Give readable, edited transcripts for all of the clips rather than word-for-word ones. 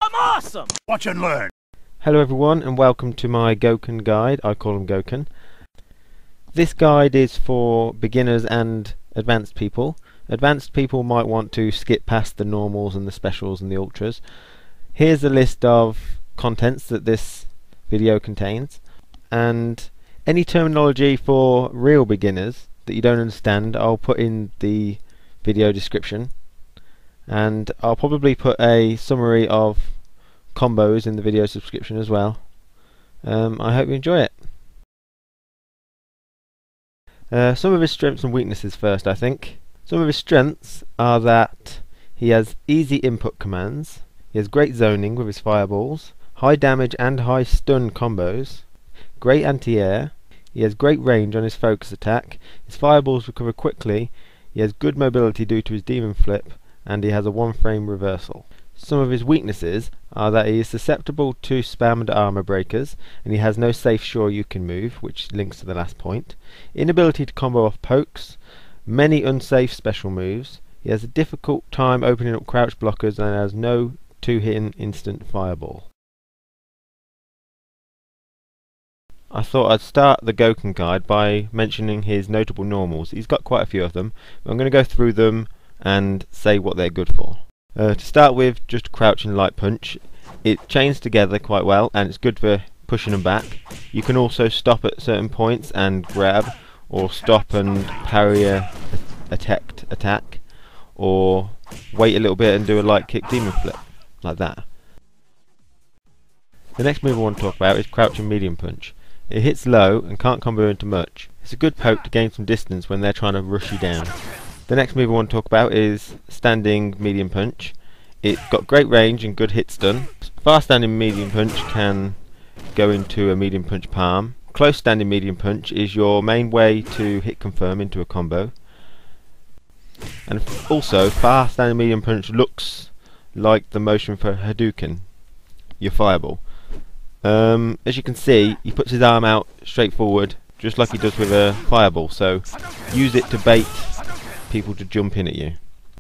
I'm awesome! Watch and learn. Hello everyone and welcome to my Gouken guide. I call him Gouken. This guide is for beginners and advanced people. Advanced people might want to skip past the normals and the specials and the ultras. Here's a list of contents that this video contains, and any terminology for real beginners that you don't understand I'll put in the video description, and I'll probably put a summary of combos in the video subscription as well. I hope you enjoy it. Some of his strengths and weaknesses first, I think. Some of his strengths are that he has easy input commands, he has great zoning with his fireballs, high damage and high stun combos, great anti-air, he has great range on his focus attack, his fireballs recover quickly, he has good mobility due to his demon flip, and he has a 1-frame reversal. Some of his weaknesses are that he is susceptible to spammed armor breakers, and he has no safe sure you can move, which links to the last point, inability to combo off pokes, many unsafe special moves, he has a difficult time opening up crouch blockers, and has no 2-hit instant fireball. I thought I'd start the Gouken guide by mentioning his notable normals. He's got quite a few of them, but I'm going to go through them and say what they're good for. To start with, just crouch and light punch. It chains together quite well and it's good for pushing them back. You can also stop at certain points and grab, or stop and parry a attack, or wait a little bit and do a light kick demon flip, like that. The next move I want to talk about is crouch and medium punch. It hits low and can't combo into much. It's a good poke to gain some distance when they're trying to rush you down. The next move I want to talk about is standing medium punch. It's got great range and good hit stun. Fast standing medium punch can go into a medium punch palm. Close standing medium punch is your main way to hit confirm into a combo. And also, fast standing medium punch looks like the motion for Hadouken, your fireball. As you can see, he puts his arm out straight forward, just like he does with a fireball, so use it to bait people to jump in at you.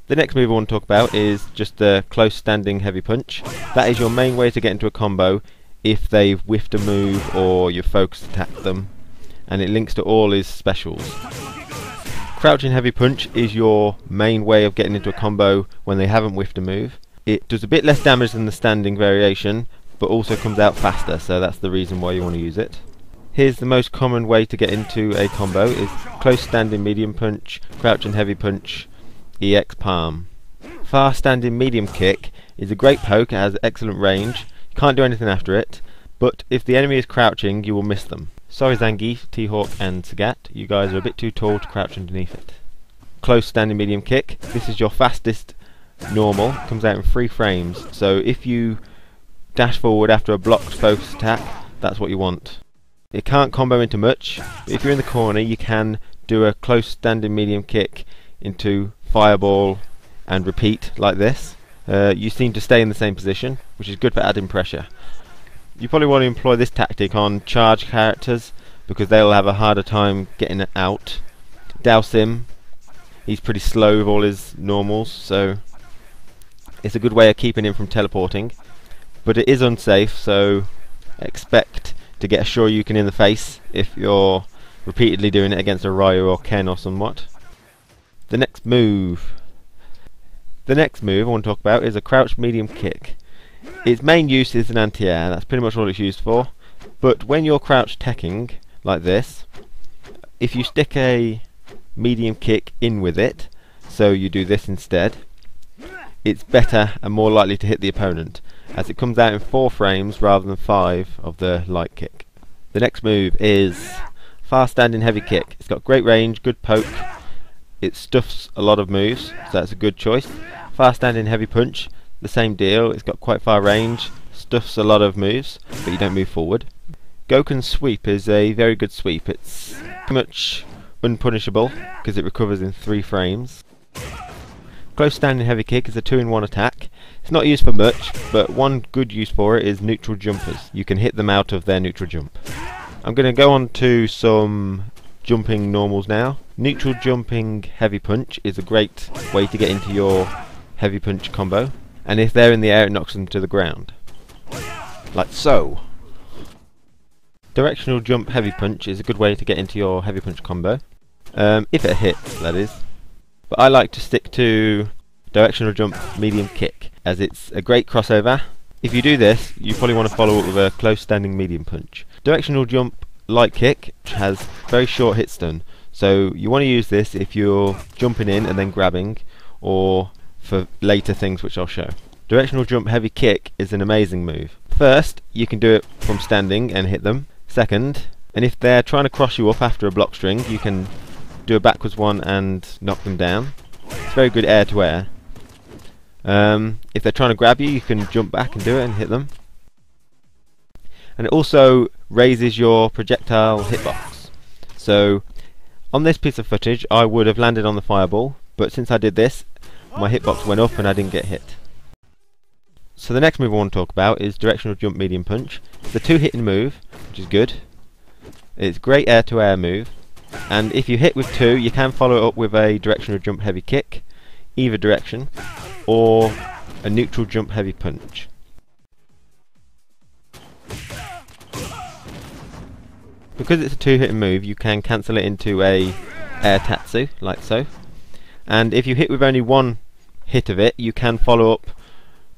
The next move I want to talk about is just the close standing heavy punch. That is your main way to get into a combo if they've whiffed a move or you've focus attacked them, and it links to all his specials. Crouching heavy punch is your main way of getting into a combo when they haven't whiffed a move. It does a bit less damage than the standing variation, but also comes out faster, so that's the reason why you want to use it. Here's the most common way to get into a combo is close standing medium punch, crouch and heavy punch, EX palm. Fast standing medium kick is a great poke, it has excellent range, you can't do anything after it, but if the enemy is crouching you will miss them. Sorry Zangief, T-Hawk and Sagat, you guys are a bit too tall to crouch underneath it. Close standing medium kick, this is your fastest normal, comes out in 3 frames, so if you dash forward after a blocked focus attack, that's what you want. It can't combo into much, but if you're in the corner you can do a close standing medium kick into fireball and repeat like this. You seem to stay in the same position, which is good for adding pressure. You probably want to employ this tactic on charge characters because they'll have a harder time getting it out. Dalsim, he's pretty slow with all his normals, so it's a good way of keeping him from teleporting, but it is unsafe, so expect to get a Shoryuken in the face if you're repeatedly doing it against a Ryu or Ken or somewhat. The next move I want to talk about is a crouch medium kick. Its main use is an anti-air, that's pretty much all it's used for, but when you're crouch teching like this, if you stick a medium kick in with it, so you do this instead, it's better and more likely to hit the opponent, as it comes out in 4 frames rather than 5 of the light kick. The next move is fast standing heavy kick. It's got great range, good poke, it stuffs a lot of moves, so that's a good choice. Fast standing heavy punch, the same deal, it's got quite far range, stuffs a lot of moves, but you don't move forward. Gouken's sweep is a very good sweep, it's pretty much unpunishable because it recovers in 3 frames. Close standing heavy kick is a 2-in-1 attack. It's not used for much, but one good use for it is neutral jumpers. You can hit them out of their neutral jump. I'm going to go on to some jumping normals now. Neutral jumping heavy punch is a great way to get into your heavy punch combo, and if they're in the air it knocks them to the ground. like so. Directional jump heavy punch is a good way to get into your heavy punch combo, if it hits, that is. But I like to stick to directional jump medium kick, as it's a great crossover. If you do this, you probably want to follow up with a close standing medium punch. Directional jump light kick has very short hit stun, so you want to use this if you're jumping in and then grabbing, or for later things which I'll show. Directional jump heavy kick is an amazing move. First, you can do it from standing and hit them. Second, and if they're trying to cross you up after a block string, you can do a backwards one and knock them down. It's very good air to air. If they're trying to grab you, you can jump back and do it and hit them. And it also raises your projectile hitbox. So on this piece of footage I would have landed on the fireball, but since I did this, my hitbox went up and I didn't get hit. So the next move I want to talk about is directional jump medium punch. It's a two-hitting move, which is good. It's a great air to air move, and if you hit with two, you can follow it up with a directional jump heavy kick, either direction, or a neutral jump heavy punch. Because it's a two-hitting move, you can cancel it into a air tatsu, like so. And if you hit with only one hit of it, you can follow up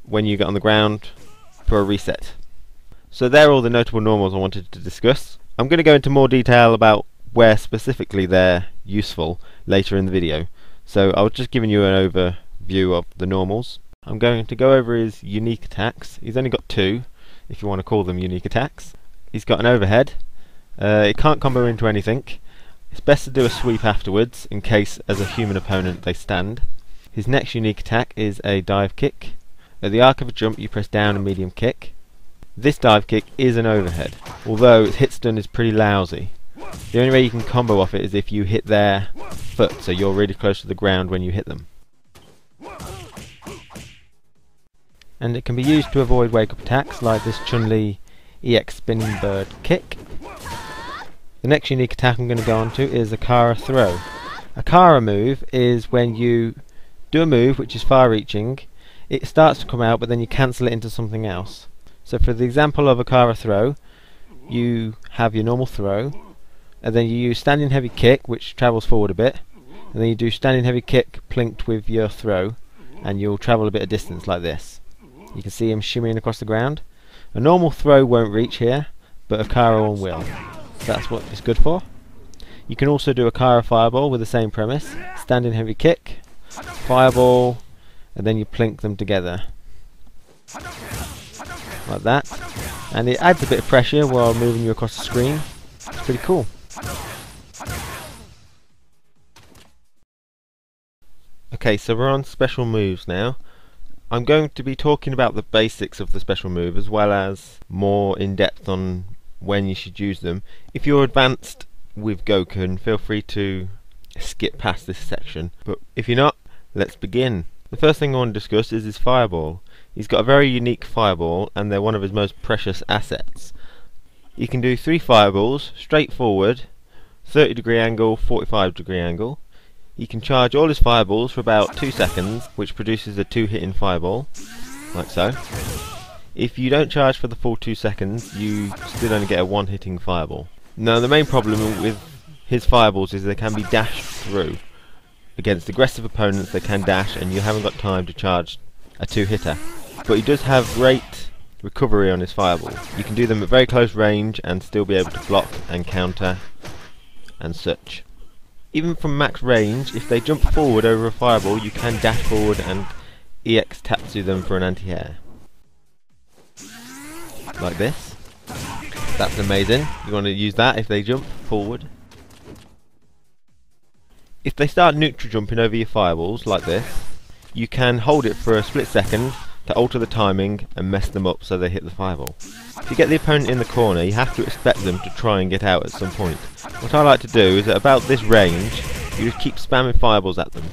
when you get on the ground for a reset. So there are all the notable normals I wanted to discuss. I'm going to go into more detail about where specifically they're useful later in the video. So I was just giving you an overview of the normals. I'm going to go over his unique attacks. He's only got two, if you want to call them unique attacks. He's got an overhead. It can't combo into anything. It's best to do a sweep afterwards, in case as a human opponent they stand. His next unique attack is a dive kick. At the arc of a jump you press down and medium kick. This dive kick is an overhead, although its hit stun is pretty lousy. The only way you can combo off it is if you hit their foot, so you're really close to the ground when you hit them. And it can be used to avoid wake up attacks like this Chun-Li EX spinning bird kick. The next unique attack I'm going to go on to is a Kara throw. A Kara move is when you do a move which is far reaching, it starts to come out but then you cancel it into something else. So for the example of a Kara throw, you have your normal throw, and then you use standing heavy kick which travels forward a bit, and then you do standing heavy kick plinked with your throw, and you'll travel a bit of distance like this. You can see him shimmying across the ground. A normal throw won't reach here, but a Kara one will. That's what it's good for. You can also do a Kara fireball with the same premise. Standing heavy kick, fireball, and then you plink them together. Like that. And it adds a bit of pressure while moving you across the screen. It's pretty cool. Okay, so we're on special moves now. I'm going to be talking about the basics of the special move as well as more in depth on when you should use them. If you're advanced with Gouken, feel free to skip past this section, but if you're not, let's begin. The first thing I want to discuss is his fireball. He's got a very unique fireball and they're one of his most precious assets. You can do 3 fireballs straight forward, 30-degree angle, 45-degree angle. He can charge all his fireballs for about 2 seconds, which produces a 2-hitting fireball, like so. If you don't charge for the full 2 seconds, you still only get a 1-hitting fireball. Now the main problem with his fireballs is they can be dashed through. Against aggressive opponents they can dash and you haven't got time to charge a 2-hitter. But he does have great recovery on his fireball. You can do them at very close range and still be able to block and counter and such. Even from max range, if they jump forward over a fireball, you can dash forward and EX tatsu them for an anti-air. Like this. That's amazing. You want to use that if they jump forward. If they start neutral jumping over your fireballs, like this, you can hold it for a split second to alter the timing and mess them up so they hit the fireball. If you get the opponent in the corner, you have to expect them to try and get out at some point. What I like to do is at about this range, you just keep spamming fireballs at them,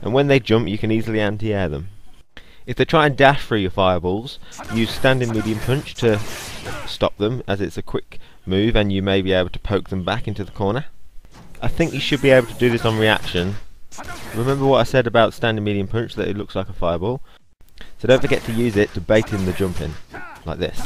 and when they jump you can easily anti-air them. If they try and dash through your fireballs, use standing medium punch to stop them, as it's a quick move and you may be able to poke them back into the corner. I think you should be able to do this on reaction. Remember what I said about standing medium punch, that it looks like a fireball? So don't forget to use it to bait in the jump in, like this.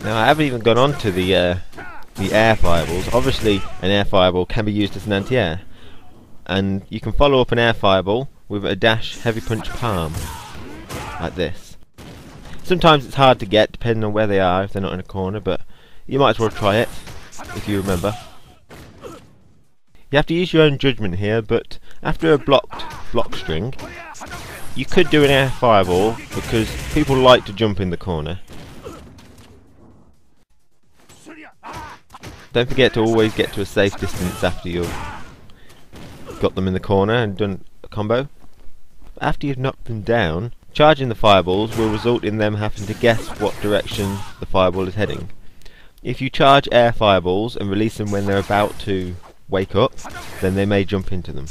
Now I haven't even gone on to the air fireballs. Obviously an air fireball can be used as an anti-air, and you can follow up an air fireball with a dash heavy punch palm like this. Sometimes it's hard to get depending on where they are if they're not in a corner, but you might as well try it if you remember. You have to use your own judgment here, but after a blocked block string you could do an air fireball because people like to jump in the corner. Don't forget to always get to a safe distance after you've got them in the corner and done a combo. After you've knocked them down, charging the fireballs will result in them having to guess what direction the fireball is heading. If you charge air fireballs and release them when they're about to wake up, then they may jump into them.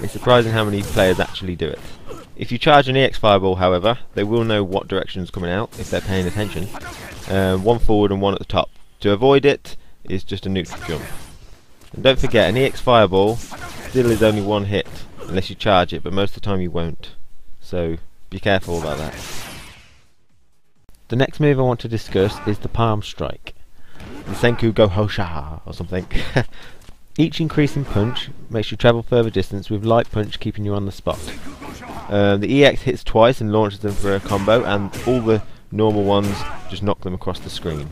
It's surprising how many players actually do it. If you charge an EX fireball, however, they will know what direction is coming out if they're paying attention. One forward and one at the top. To avoid it is just a neutral jump. And don't forget, an EX fireball still is only one hit unless you charge it, but most of the time you won't. So be careful about that. The next move I want to discuss is the palm strike. The Senku go hosha or something. Each increasing punch makes you travel further distance, with light punch keeping you on the spot. The EX hits twice and launches them for a combo, and all the normal ones just knock them across the screen.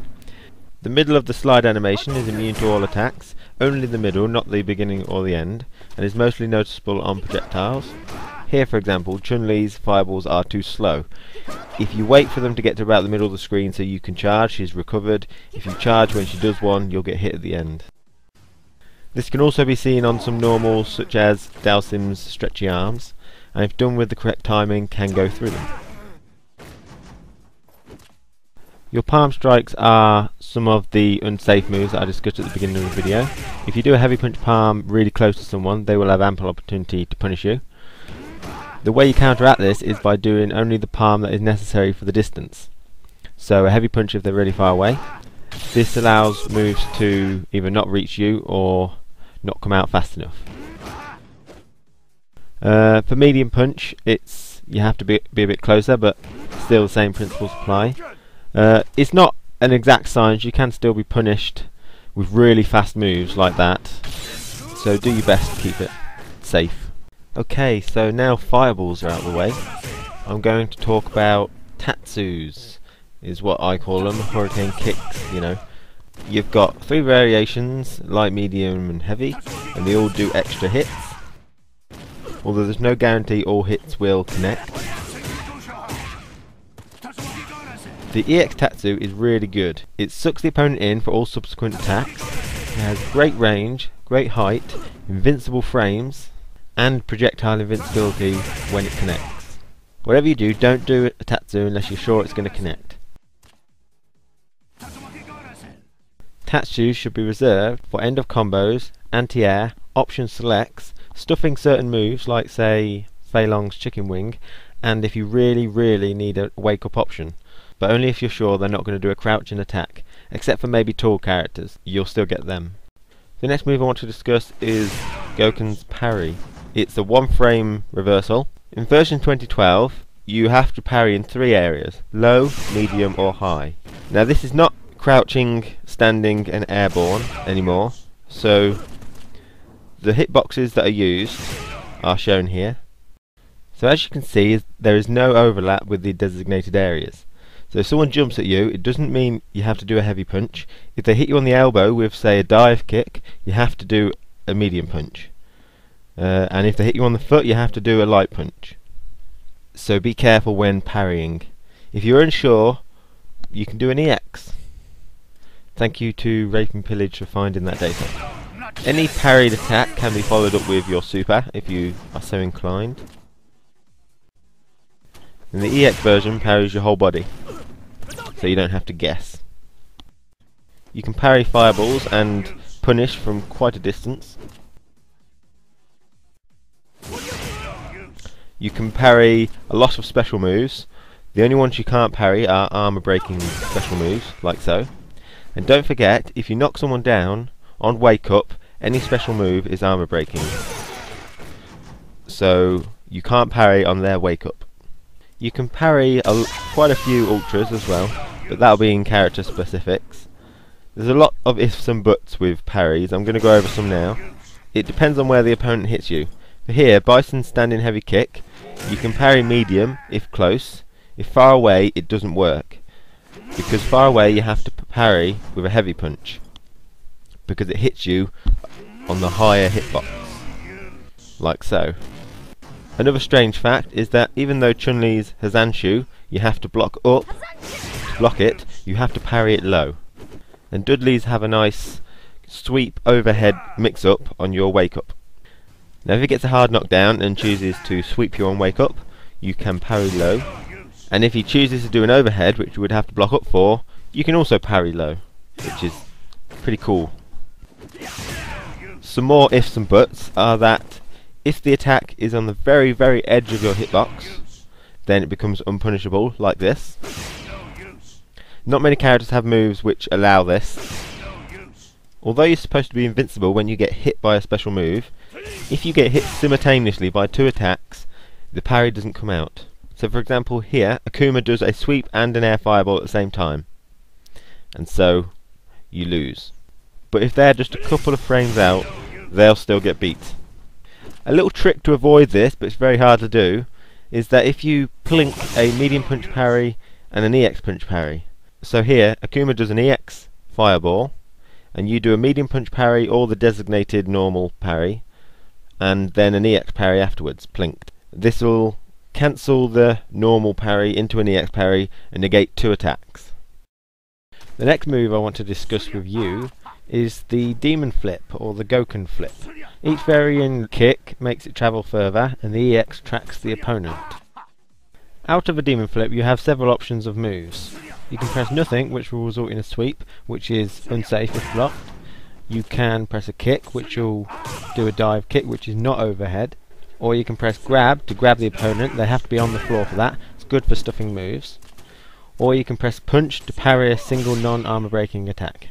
The middle of the slide animation is immune to all attacks, only the middle, not the beginning or the end, and is mostly noticeable on projectiles. Here, for example, Chun-Li's fireballs are too slow. If you wait for them to get to about the middle of the screen so you can charge, she's recovered. If you charge when she does one, you'll get hit at the end. This can also be seen on some normals such as Dalsim's stretchy arms, and if done with the correct timing, can go through them. Your palm strikes are some of the unsafe moves that I discussed at the beginning of the video. If you do a heavy punch palm really close to someone, they will have ample opportunity to punish you. The way you counteract this is by doing only the palm that is necessary for the distance. So a heavy punch if they're really far away. This allows moves to either not reach you or not come out fast enough. For medium punch, you have to be a bit closer, but still the same principles apply. It's not an exact science. You can still be punished with really fast moves like that, so do your best to keep it safe. Okay, so now fireballs are out of the way. I'm going to talk about tatsus, is what I call them, hurricane kicks, you know. You've got 3 variations, light, medium and heavy, and they all do extra hits, although there's no guarantee all hits will connect. The EX Tatsu is really good. It sucks the opponent in for all subsequent attacks. It has great range, great height, invincible frames, and projectile invincibility when it connects. Whatever you do, don't do a Tatsu unless you're sure it's going to connect. Tatsu should be reserved for end of combos, anti-air, option selects, stuffing certain moves like say Fei Long's chicken wing, and if you really need a wake up option, but only if you're sure they're not going to do a crouching attack, except for maybe tall characters, you'll still get them. The next move I want to discuss is Gouken's parry. It's a 1-frame reversal. In version 2012 you have to parry in 3 areas: low, medium or high. Now this is not crouching, standing and airborne anymore, so the hitboxes that are used are shown here. So as you can see, there is no overlap with the designated areas. So if someone jumps at you, it doesn't mean you have to do a heavy punch. If they hit you on the elbow with say a dive kick, you have to do a medium punch. And if they hit you on the foot, you have to do a light punch. So be careful when parrying. If you're unsure, you can do an EX. Thank you to Rape and Pillage for finding that data. Any parried attack can be followed up with your super if you are so inclined. And the EX version parries your whole body, so you don't have to guess. You can parry fireballs and punish from quite a distance. You can parry a lot of special moves. The only ones you can't parry are armor breaking special moves, like so. And don't forget, if you knock someone down on wake up, any special move is armor breaking. So you can't parry on their wake up. You can parry quite a few ultras as well, but that'll be in character specifics. There's a lot of ifs and buts with parries. I'm going to go over some now. It depends on where the opponent hits you. For here, Bison's standing heavy kick. You can parry medium if close. If far away, it doesn't work. Because far away you have to parry with a heavy punch, because it hits you on the higher hitbox, like so. Another strange fact is that even though Chun-Li's Hazanshu you have to block up, to block it, you have to parry it low. And Dudley's have a nice sweep overhead mix-up on your wake-up. Now if he gets a hard knockdown and chooses to sweep you on wake-up, you can parry low. And if he chooses to do an overhead, which you would have to block up for, you can also parry low, which is pretty cool. Some more ifs and buts are that if the attack is on the very, very edge of your hitbox, then it becomes unpunishable, like this. Not many characters have moves which allow this. Although you're supposed to be invincible when you get hit by a special move, if you get hit simultaneously by 2 attacks, the parry doesn't come out. So for example here, Akuma does a sweep and an air fireball at the same time, and so you lose. But if they're just a couple of frames out, they'll still get beat. A little trick to avoid this, but it's very hard to do, is that if you plink a medium punch parry and an EX punch parry. So here, Akuma does an EX fireball, and you do a medium punch parry or the designated normal parry, and then an EX parry afterwards, plinked. This will cancel the normal parry into an EX parry and negate 2 attacks. The next move I want to discuss with you is the demon flip, or the Gouken flip. Each varying kick makes it travel further, and the EX tracks the opponent. Out of a demon flip you have several options of moves. You can press nothing, which will result in a sweep, which is unsafe if blocked. You can press a kick, which will do a dive kick, which is not overhead. Or you can press grab to grab the opponent. They have to be on the floor for that. It's good for stuffing moves. Or you can press punch to parry a single non-armor breaking attack.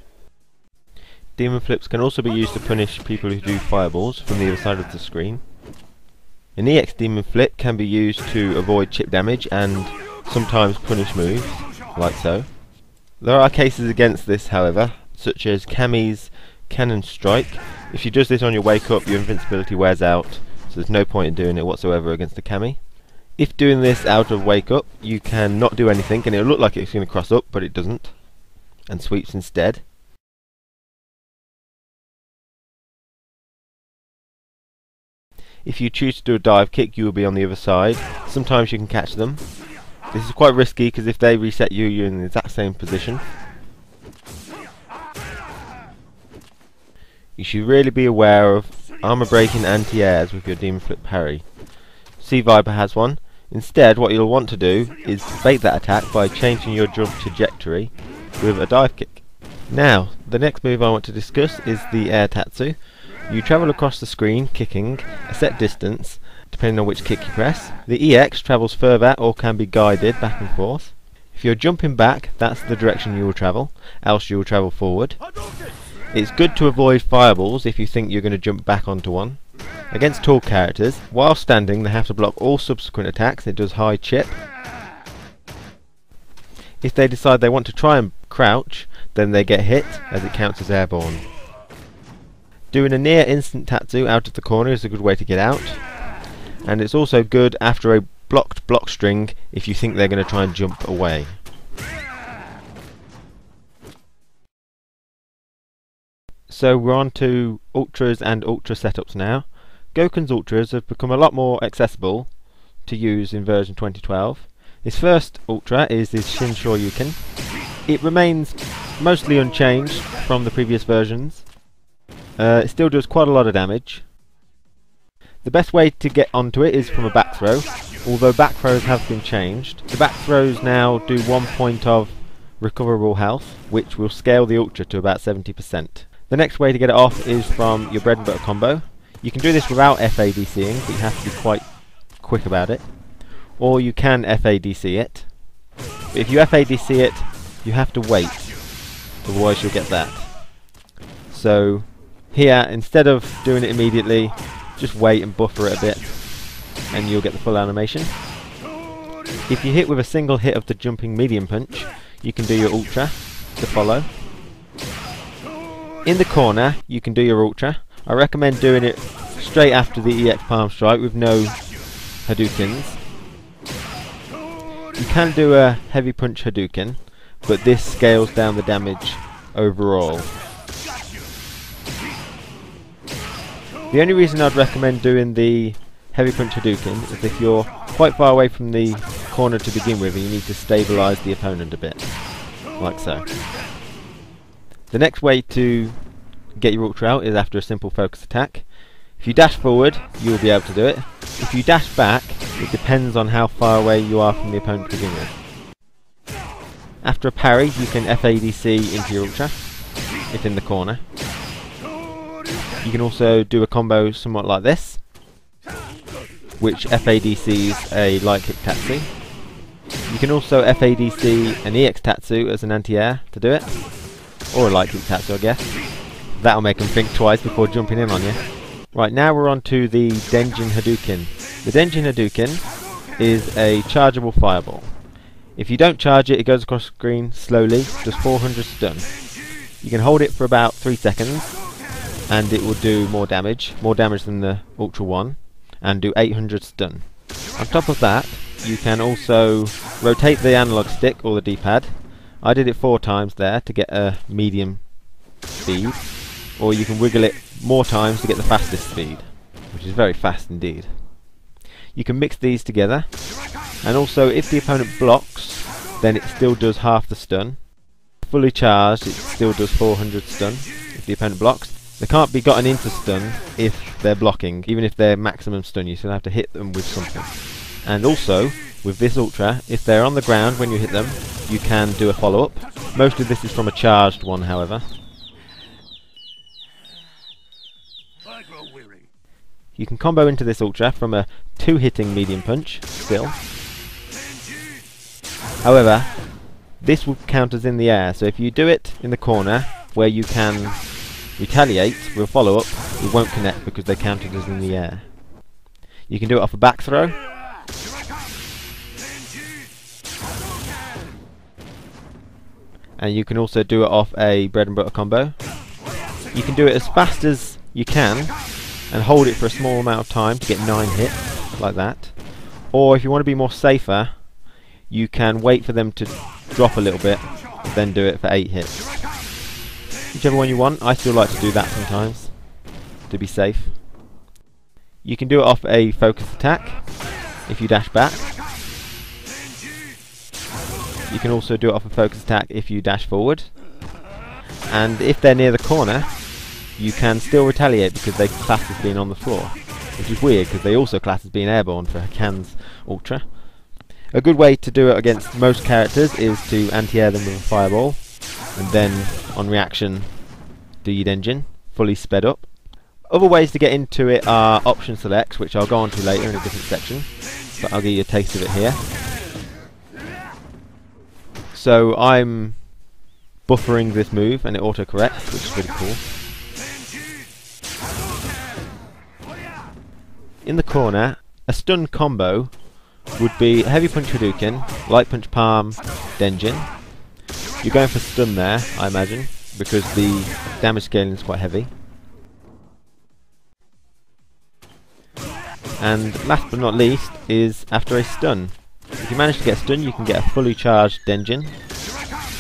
Demon flips can also be used to punish people who do fireballs from the other side of the screen. An EX demon flip can be used to avoid chip damage and sometimes punish moves, like so. There are cases against this, however, such as Kami's Cannon Strike. If you does this on your wake up, your invincibility wears out, so there's no point in doing it whatsoever against the Kami. If doing this out of wake up, you can not do anything and it'll look like it's going to cross up, but it doesn't, and sweeps instead. If you choose to do a dive kick, you will be on the other side. Sometimes you can catch them. This is quite risky because if they reset you, you're in the exact same position. You should really be aware of armor breaking anti-airs with your demon flip parry. Sea Viper has one. Instead, what you'll want to do is bait that attack by changing your jump trajectory with a dive kick. Now, the next move I want to discuss is the air tatsu. You travel across the screen, kicking a set distance, depending on which kick you press. The EX travels further or can be guided back and forth. If you're jumping back, that's the direction you will travel, else you will travel forward. It's good to avoid fireballs if you think you're going to jump back onto one. Against tall characters, while standing they have to block all subsequent attacks. It does high chip. If they decide they want to try and crouch, then they get hit, as it counts as airborne. Doing a near instant tatsu out of the corner is a good way to get out, and it's also good after a blocked block string if you think they're going to try and jump away. So we're on to ultras and ultra setups now. Gouken's ultras have become a lot more accessible to use in version 2012. His first ultra is his Shin Shoryuken. It remains mostly unchanged from the previous versions. It still does quite a lot of damage. The best way to get onto it is from a back throw, although back throws have been changed. The back throws now do 1 point of recoverable health, which will scale the ultra to about 70%. The next way to get it off is from your bread and butter combo. You can do this without FADCing, but you have to be quite quick about it. Or you can FADC it. But if you FADC it, you have to wait, otherwise you'll get that. So here, instead of doing it immediately, just wait and buffer it a bit, and you'll get the full animation. If you hit with a single hit of the jumping medium punch, you can do your ultra to follow. In the corner, you can do your ultra. I recommend doing it straight after the EX palm strike with no Hadoukens. You can do a heavy punch Hadouken, but this scales down the damage overall. The only reason I'd recommend doing the heavy punch Hadouken is if you're quite far away from the corner to begin with and you need to stabilise the opponent a bit, like so. The next way to get your ultra out is after a simple focus attack. If you dash forward, you will be able to do it. If you dash back, it depends on how far away you are from the opponent to begin with. After a parry, you can FADC into your ultra, if in the corner. You can also do a combo somewhat like this, which FADCs a light kick tatsu. You can also FADC an EX tatsu as an anti-air to do it, or a light kick tatsu I guess. That'll make them think twice before jumping in on you. Right, now we're on to the Denjin Hadouken. The Denjin Hadouken is a chargeable fireball. If you don't charge it, it goes across the screen slowly, does 400 stun. You can hold it for about 3 seconds, and it will do more damage than the Ultra 1, and do 800 stun. On top of that, you can also rotate the analog stick or the D-pad. I did it 4 times there to get a medium speed, or you can wiggle it more times to get the fastest speed, which is very fast indeed. You can mix these together, and also if the opponent blocks, then it still does half the stun. Fully charged, it still does 400 stun if the opponent blocks. They can't be gotten into stun if they're blocking. Even if they're maximum stun, you still have to hit them with something. And also, with this ultra, if they're on the ground when you hit them, you can do a follow-up. Most of this is from a charged one, however. You can combo into this ultra from a 2-hitting medium punch, still. However, this will count as in the air, so if you do it in the corner, where you can retaliate with a follow-up, it won't connect because they counted as in the air. You can do it off a back throw. And you can also do it off a bread and butter combo. You can do it as fast as you can, and hold it for a small amount of time to get 9 hits, like that. Or if you want to be more safer, you can wait for them to drop a little bit, then do it for 8 hits. Whichever one you want. I still like to do that sometimes, to be safe. You can do it off a focus attack, if you dash back. You can also do it off a focus attack if you dash forward. And if they're near the corner, you can still retaliate because they class as being on the floor, which is weird because they also class as being airborne for Hakan's Ultra. A good way to do it against most characters is to anti-air them with a fireball, and then on reaction do your Denjin, fully sped up. Other ways to get into it are option selects, which I'll go on to later in a different section, but I'll give you a taste of it here. So I'm buffering this move and it auto-corrects, which is really cool. In the corner, a stun combo would be heavy punch Hadouken, light punch palm, Denjin. You're going for stun there, I imagine, because the damage scaling is quite heavy. And last but not least is after a stun. If you manage to get a stun, you can get a fully charged Denjin.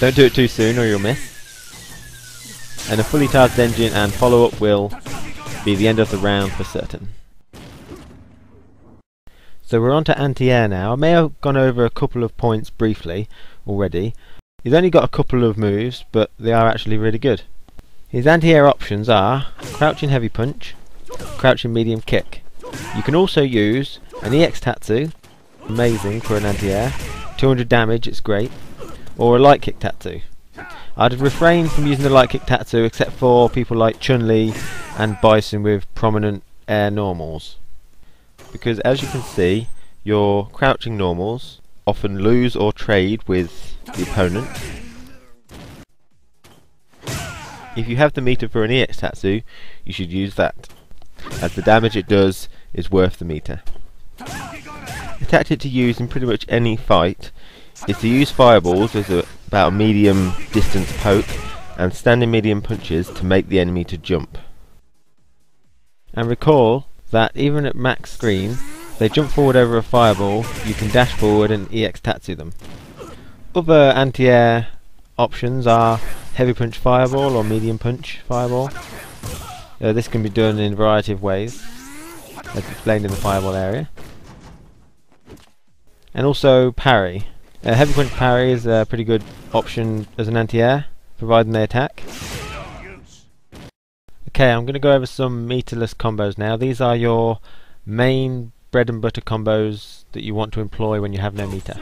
Don't do it too soon or you'll miss. And a fully charged Denjin and follow-up will be the end of the round for certain. So we're on to anti-air now. I may have gone over a couple of points briefly already. He's only got a couple of moves, but they are actually really good. His anti-air options are crouching heavy punch, crouching medium kick. You can also use an EX Tatsu, amazing for an anti-air, 200 damage, it's great, or a light kick Tatsu. I'd refrain from using the light kick Tatsu except for people like Chun-Li and Bison with prominent air normals. Because as you can see, your crouching normals often lose or trade with the opponent. If you have the meter for an EX Tatsu, you should use that, as the damage it does is worth the meter. A tactic to use in pretty much any fight is to use fireballs as about a medium distance poke and standing medium punches to make the enemy to jump. And recall that even at max screen, they jump forward over a fireball, you can dash forward and EX Tatsu them. Other anti-air options are heavy punch fireball or medium punch fireball. This can be done in a variety of ways, as explained in the fireball area. And also parry. Heavy punch parry is a pretty good option as an anti-air, providing they attack. Okay, I'm going to go over some meterless combos now. These are your main bread and butter combos that you want to employ when you have no meter.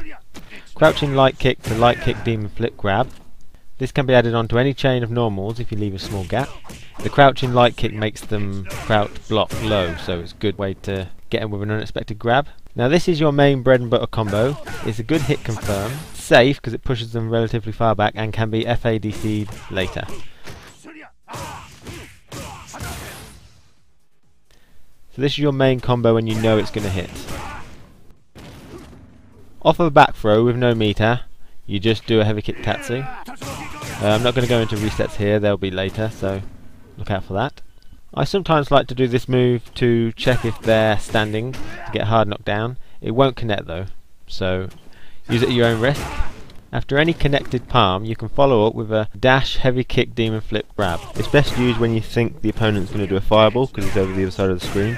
Crouching light kick to light kick demon flip grab. This can be added onto any chain of normals if you leave a small gap. The crouching light kick makes them crouch block low, so it's a good way to get in with an unexpected grab. Now this is your main bread and butter combo. It's a good hit confirm, safe because it pushes them relatively far back, and can be FADC'd later. So this is your main combo when you know it's going to hit. Off of a back throw with no meter, you just do a heavy kick tatsu. I'm not going to go into resets here, they'll be later, so look out for that. I sometimes like to do this move to check if they're standing to get hard knocked down. It won't connect though, so use it at your own risk. After any connected palm, you can follow up with a dash heavy kick demon flip grab. It's best used when you think the opponent's going to do a fireball because it's over the other side of the screen.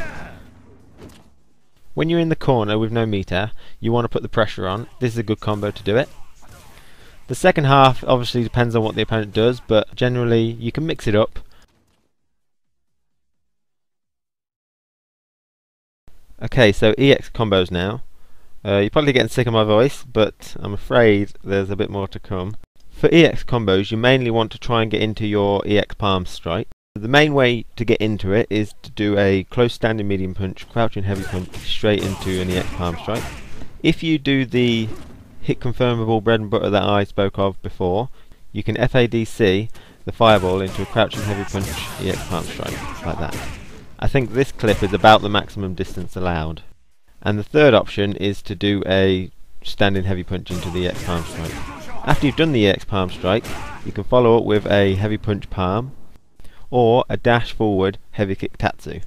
When you're in the corner with no meter, you want to put the pressure on. This is a good combo to do it. The second half obviously depends on what the opponent does, but generally you can mix it up. Okay, so EX combos now. You're probably getting sick of my voice, but I'm afraid there's a bit more to come. For EX combos, you mainly want to try and get into your EX palm strike. The main way to get into it is to do a close standing medium punch, crouching heavy punch straight into an EX palm strike. If you do the hit confirmable bread and butter that I spoke of before, you can FADC the fireball into a crouching heavy punch EX palm strike, like that. I think this clip is about the maximum distance allowed. And the third option is to do a standing heavy punch into the EX palm strike. After you've done the EX palm strike, you can follow up with a heavy punch palm or a dash forward heavy kick tatsu.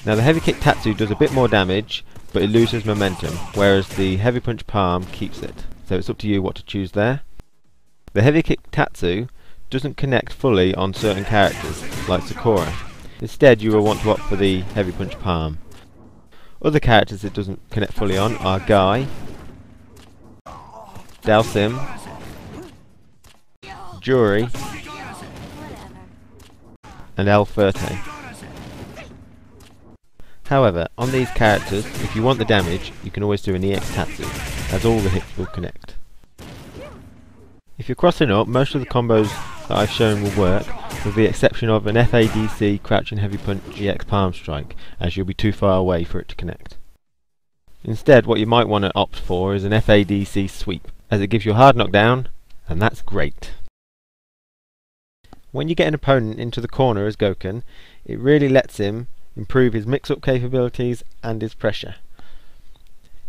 Now the heavy kick tatsu does a bit more damage, but it loses momentum, whereas the heavy punch palm keeps it. So it's up to you what to choose there. The heavy kick tatsu doesn't connect fully on certain characters, like Sakura. Instead you will want to opt for the heavy punch palm. Other characters it doesn't connect fully on are Guy, Dalsim, Jury, and El Ferte. However, on these characters, if you want the damage, you can always do an EX Tatsu, as all the hits will connect. If you're crossing up, most of the combos that I've shown will work, with the exception of an FADC crouching heavy punch EX palm strike, as you'll be too far away for it to connect. Instead, what you might want to opt for is an FADC sweep, as it gives you a hard knockdown, and that's great. When you get an opponent into the corner as Gouken, it really lets him improve his mix-up capabilities and his pressure.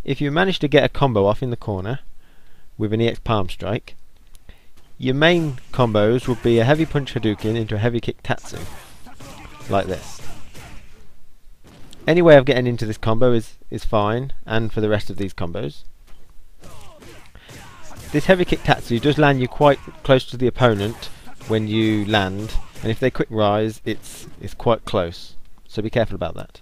If you manage to get a combo off in the corner with an EX palm strike, your main combos would be a heavy punch Hadouken into a heavy kick Tatsu, like this. Any way of getting into this combo is fine, and for the rest of these combos. This heavy kick Tatsu does land you quite close to the opponent when you land, and if they quick rise, it's quite close, so be careful about that.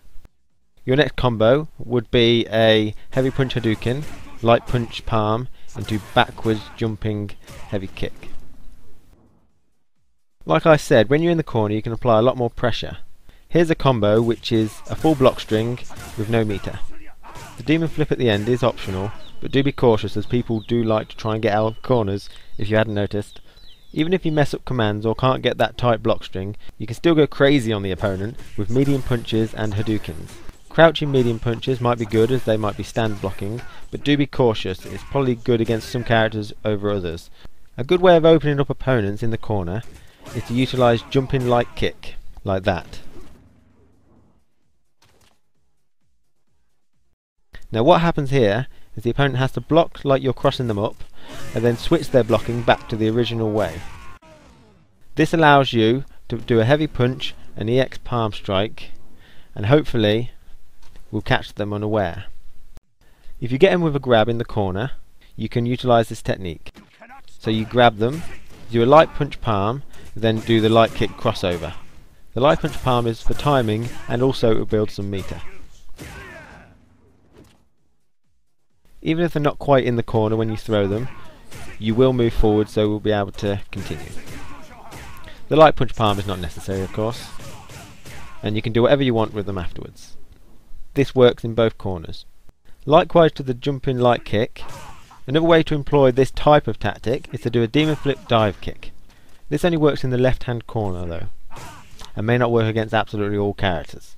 Your next combo would be a heavy punch Hadouken, light punch palm into backwards jumping heavy kick. Like I said, when you're in the corner you can apply a lot more pressure. Here's a combo which is a full block string with no meter. The demon flip at the end is optional, but do be cautious as people do like to try and get out of corners if you hadn't noticed. Even if you mess up commands or can't get that tight block string, you can still go crazy on the opponent with medium punches and Hadoukens. Crouching medium punches might be good as they might be stand blocking, but do be cautious, it's probably good against some characters over others. A good way of opening up opponents in the corner is to utilise jumping light kick, like that. Now what happens here is the opponent has to block like you're crossing them up, and then switch their blocking back to the original way. This allows you to do a heavy punch, an EX palm strike, and hopefully will catch them unaware. If you get them with a grab in the corner, you can utilise this technique. So you grab them, do a light punch palm, then do the light kick crossover. The light punch palm is for timing and also it will build some meter. Even if they're not quite in the corner when you throw them, you will move forward, so we'll be able to continue. The light punch palm is not necessary, of course, and you can do whatever you want with them afterwards. This works in both corners. Likewise to the jumping light kick, another way to employ this type of tactic is to do a demon flip dive kick. This only works in the left hand corner though, and may not work against absolutely all characters.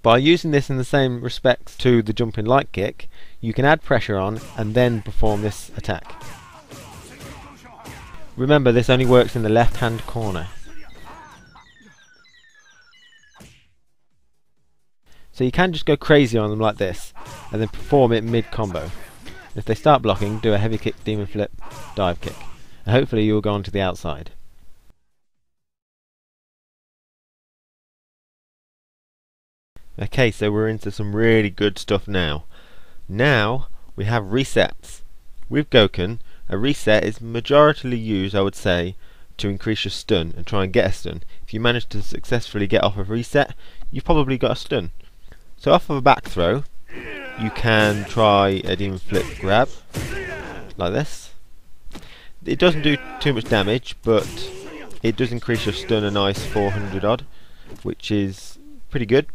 By using this in the same respects to the jumping light kick, you can add pressure on and then perform this attack. Remember, this only works in the left hand corner. So you can just go crazy on them like this and then perform it mid combo. If they start blocking, do a heavy kick, demon flip, dive kick, and hopefully you will go on to the outside. Okay, so we're into some really good stuff now. Now we have resets. With Gouken, a reset is majoritarily used, I would say, to increase your stun and try and get a stun. If you manage to successfully get off a reset, you've probably got a stun. So off of a back throw, you can try a demon flip grab, like this. It doesn't do too much damage, but it does increase your stun a nice 400 odd, which is pretty good.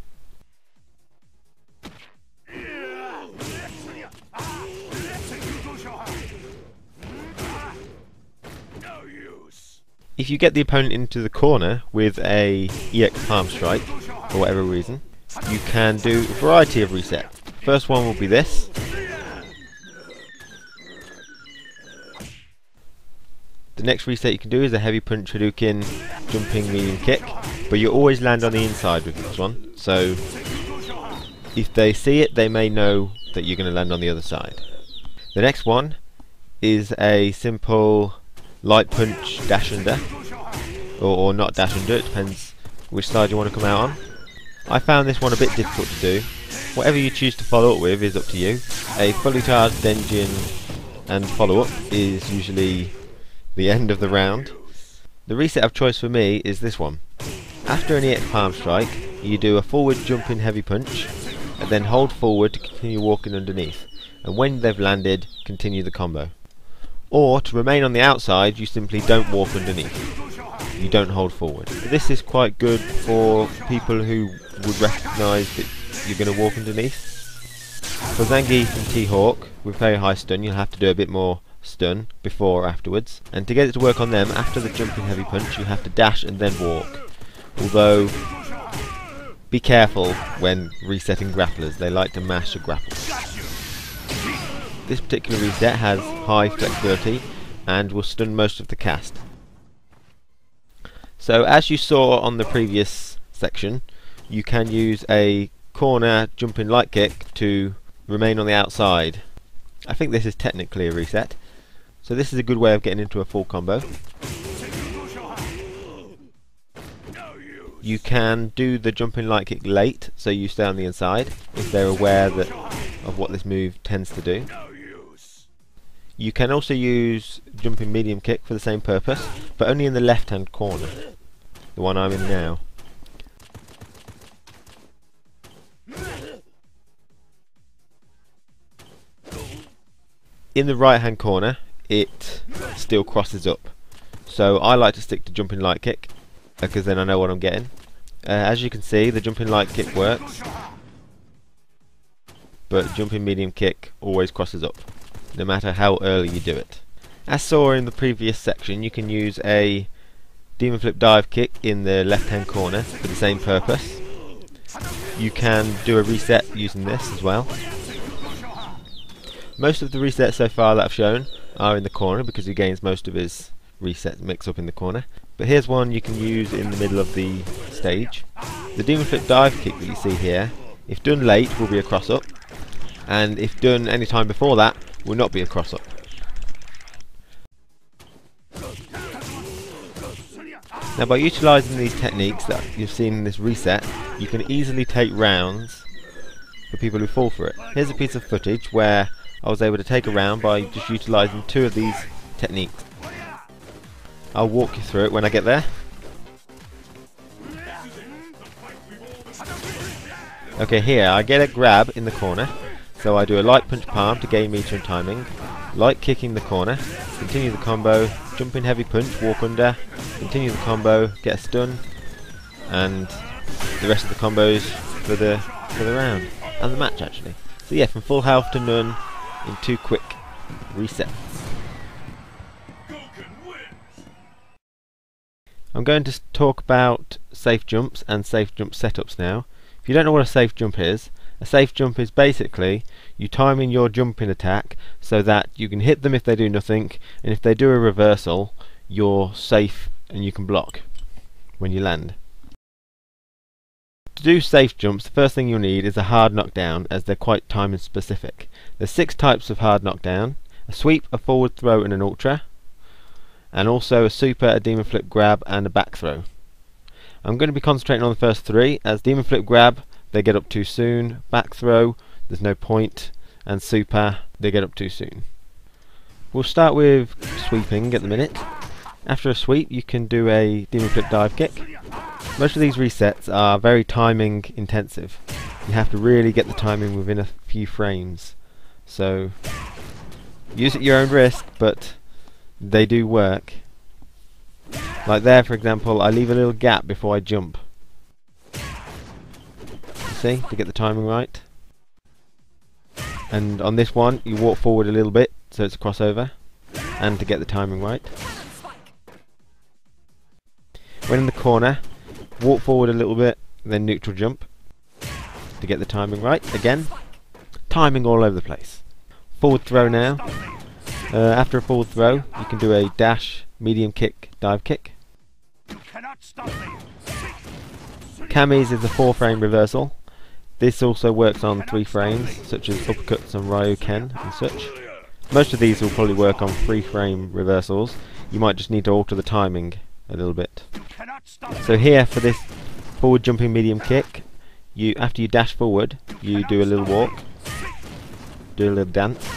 If you get the opponent into the corner with a EX palm strike, for whatever reason, you can do a variety of resets. First one will be this. The next reset you can do is a heavy punch Hadouken jumping medium kick, but you always land on the inside with this one, so if they see it they may know that you're going to land on the other side. The next one is a simple light punch dash under, or not dash under, it depends which side you want to come out on. I found this one a bit difficult to do. Whatever you choose to follow up with is up to you. A fully charged Denjin and follow up is usually the end of the round. The reset of choice for me is this one. After an EX palm strike, you do a forward jumping heavy punch and then hold forward to continue walking underneath, and when they've landed, continue the combo. Or to remain on the outside, you simply don't walk underneath. You don't hold forward. This is quite good for people who would recognise that you're going to walk underneath. For Zangief and T-Hawk with very high stun, you'll have to do a bit more stun before or afterwards. And to get it to work on them, after the jumping heavy punch, you have to dash and then walk. Although, be careful when resetting grapplers, they like to mash a grapple. This particular reset has high flexibility and will stun most of the cast. So as you saw on the previous section, you can use a corner jumping light kick to remain on the outside. I think this is technically a reset, so this is a good way of getting into a full combo. You can do the jumping light kick late, so you stay on the inside if they're aware of what this move tends to do. You can also use jumping medium kick for the same purpose, but only in the left hand corner, the one I'm in now. In the right hand corner it still crosses up, so I like to stick to jumping light kick because then I know what I'm getting. As you can see, the jumping light kick works, but jumping medium kick always crosses up, no matter how early you do it. As saw in the previous section, you can use a demon flip dive kick in the left hand corner for the same purpose. You can do a reset using this as well. Most of the resets so far that I've shown are in the corner because he gains most of his resets mix up in the corner. But here's one you can use in the middle of the stage. The demon flip dive kick that you see here, if done late, will be a cross up. and if done any time before that, will not be a cross-up. Now, by utilising these techniques that you've seen in this reset, you can easily take rounds for people who fall for it. Here's a piece of footage where I was able to take a round by just utilising 2 of these techniques. I'll walk you through it when I get there. Okay, here I get a grab in the corner, so I do a light punch palm to gain meter and timing, light kick in the corner, continue the combo, jump in heavy punch, walk under, continue the combo, get a stun, and the rest of the combos for the round and the match actually. So yeah, from full health to none in 2 quick resets. I'm going to talk about safe jumps and safe jump setups now. If you don't know what a safe jump is, a safe jump is basically you timing your jumping attack so that you can hit them if they do nothing, and if they do a reversal, you're safe and you can block when you land. To do safe jumps, the first thing you'll need is a hard knockdown, as they're quite timing specific. There's 6 types of hard knockdown: a sweep, a forward throw and an ultra, and also a super, a demon flip grab and a back throw. I'm going to be concentrating on the first 3, as demon flip grab, they get up too soon, back throw, there's no point, and super, they get up too soon. We'll start with sweeping at the minute. After a sweep you can do a demon flip dive kick. Most of these resets are very timing intensive. You have to really get the timing within a few frames. So use it at your own risk, but they do work. Like there, for example, I leave a little gap before I jump. You see, to get the timing right. And on this one, you walk forward a little bit, so it's a crossover, and to get the timing right. When in the corner, walk forward a little bit, then neutral jump to get the timing right. Again, timing all over the place. Forward throw now. After a forward throw, you can do a dash, medium kick, dive kick. Kamis is a 4-frame reversal. This also works on 3 frames, such as uppercuts and Ryuken and such. Most of these will probably work on 3-frame reversals. You might just need to alter the timing a little bit. So here for this forward jumping medium kick, after you dash forward, you do a little walk, do a little dance.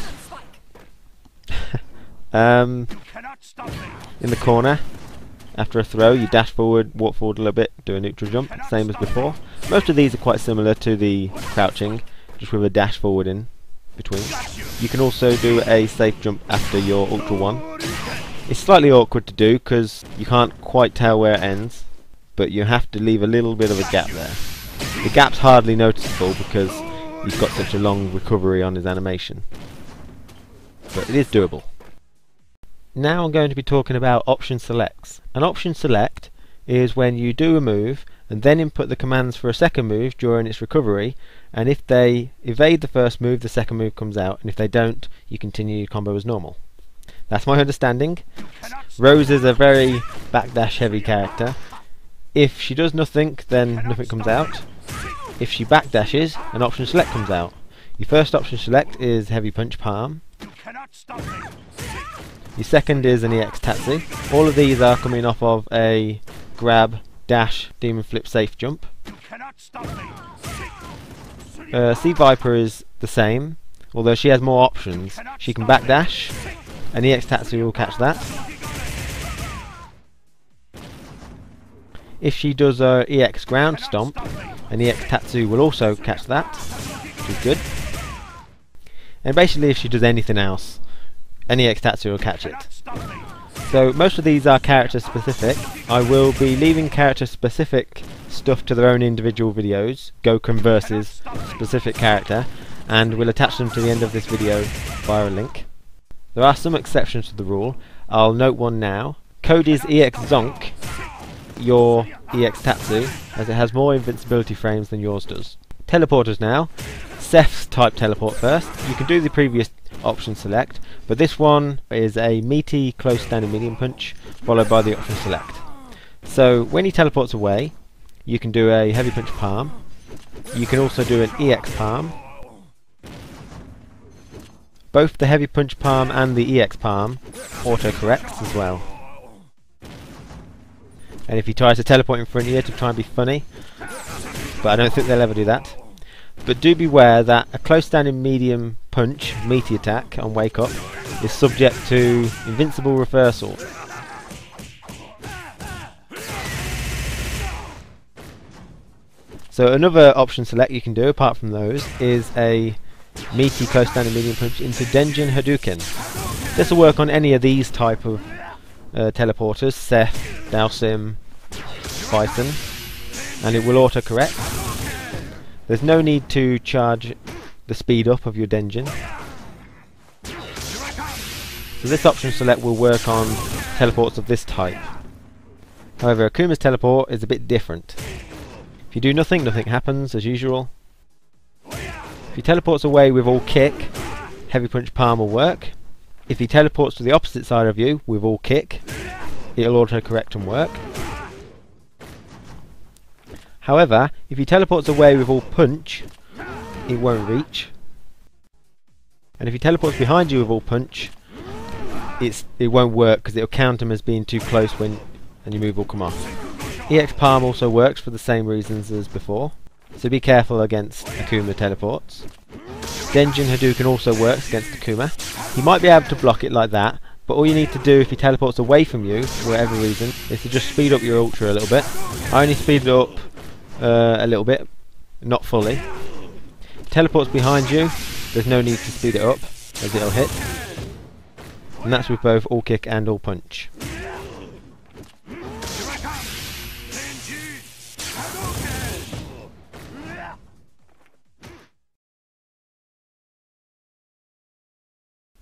In the corner, after a throw, you dash forward, walk forward a little bit, do a neutral jump, same as before. Most of these are quite similar to the crouching, just with a dash forward in between. You can also do a safe jump after your ultra one. It's slightly awkward to do because you can't quite tell where it ends, but you have to leave a little bit of a gap there. The gap's hardly noticeable because he's got such a long recovery on his animation, but it is doable. Now I'm going to be talking about option selects. An option select is when you do a move and then input the commands for a second move during its recovery, and if they evade the first move, the second move comes out, and if they don't, you continue your combo as normal. That's my understanding. Rose is a very backdash heavy character. If she does nothing, then nothing comes out. If she backdashes, an option select comes out. Your first option select is heavy punch palm. Your second is an EX Tatsu. All of these are coming off of a grab, dash, demon flip, safe jump. Sea Viper is the same, although she has more options. She can backdash, an EX Tatsu will catch that. If she does a EX ground stomp, an EX Tatsu will also catch that, which is good. And basically if she does anything else, an EX Tatsu will catch it. So most of these are character specific. I will be leaving character specific stuff to their own individual videos, Gouken versus specific character, and we'll attach them to the end of this video via a link. There are some exceptions to the rule. I'll note one now. Cody's EX Zonk, your EX Tatsu, as it has more invincibility frames than yours does. Teleporters now. Seth's type teleport first. You can do the previous option select, but this one is a meaty close standing medium punch followed by the option select. So when he teleports away, you can do a heavy punch palm. You can also do an EX palm. Both the heavy punch palm and the EX palm auto-corrects as well. And if he tries to teleport in front of you to try and be funny, but I don't think they'll ever do that. But do beware that a close standing medium punch, meaty attack on wake up, is subject to invincible reversal. So another option select you can do apart from those is a meaty close standing medium punch into Denjin Hadouken. This will work on any of these type of teleporters, Seth, Dalsim, Bison, and it will auto correct. There's no need to charge the speed up of your Denjin. So this option select will work on teleports of this type. However, Akuma's teleport is a bit different. If you do nothing, nothing happens as usual. If he teleports away with all kick, heavy punch palm will work. If he teleports to the opposite side of you with all kick, it'll auto correct and work. However, if he teleports away with all punch, it won't reach. And if he teleports behind you with all punch, it won't work because it'll count him as being too close when and your move will come off. EX palm also works for the same reasons as before, so be careful against Akuma teleports. Denjin Hadouken also works against Akuma. He might be able to block it like that, but all you need to do if he teleports away from you, for whatever reason, is to just speed up your ultra a little bit. I only speed it up a little bit, not fully. If he teleports behind you, there's no need to speed it up, as it'll hit. And that's with both all kick and all punch.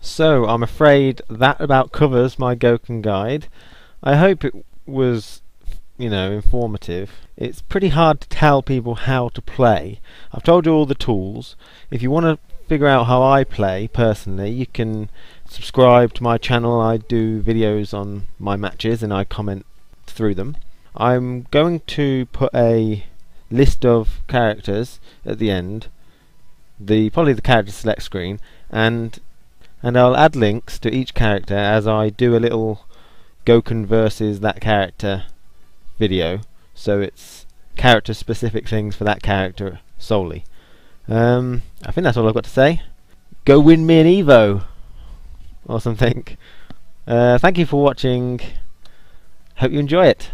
So I'm afraid that about covers my Gouken guide. I hope it was, informative. It's pretty hard to tell people how to play. I've told you all the tools. If you want to figure out how I play personally, you can subscribe to my channel. I do videos on my matches and I comment through them. I'm going to put a list of characters at the end, probably the character select screen, and I'll add links to each character as I do a little Gouken versus that character video, so it's character specific things for that character solely. I think that's all I've got to say. Go win me an Evo or something. Thank you for watching. Hope you enjoy it.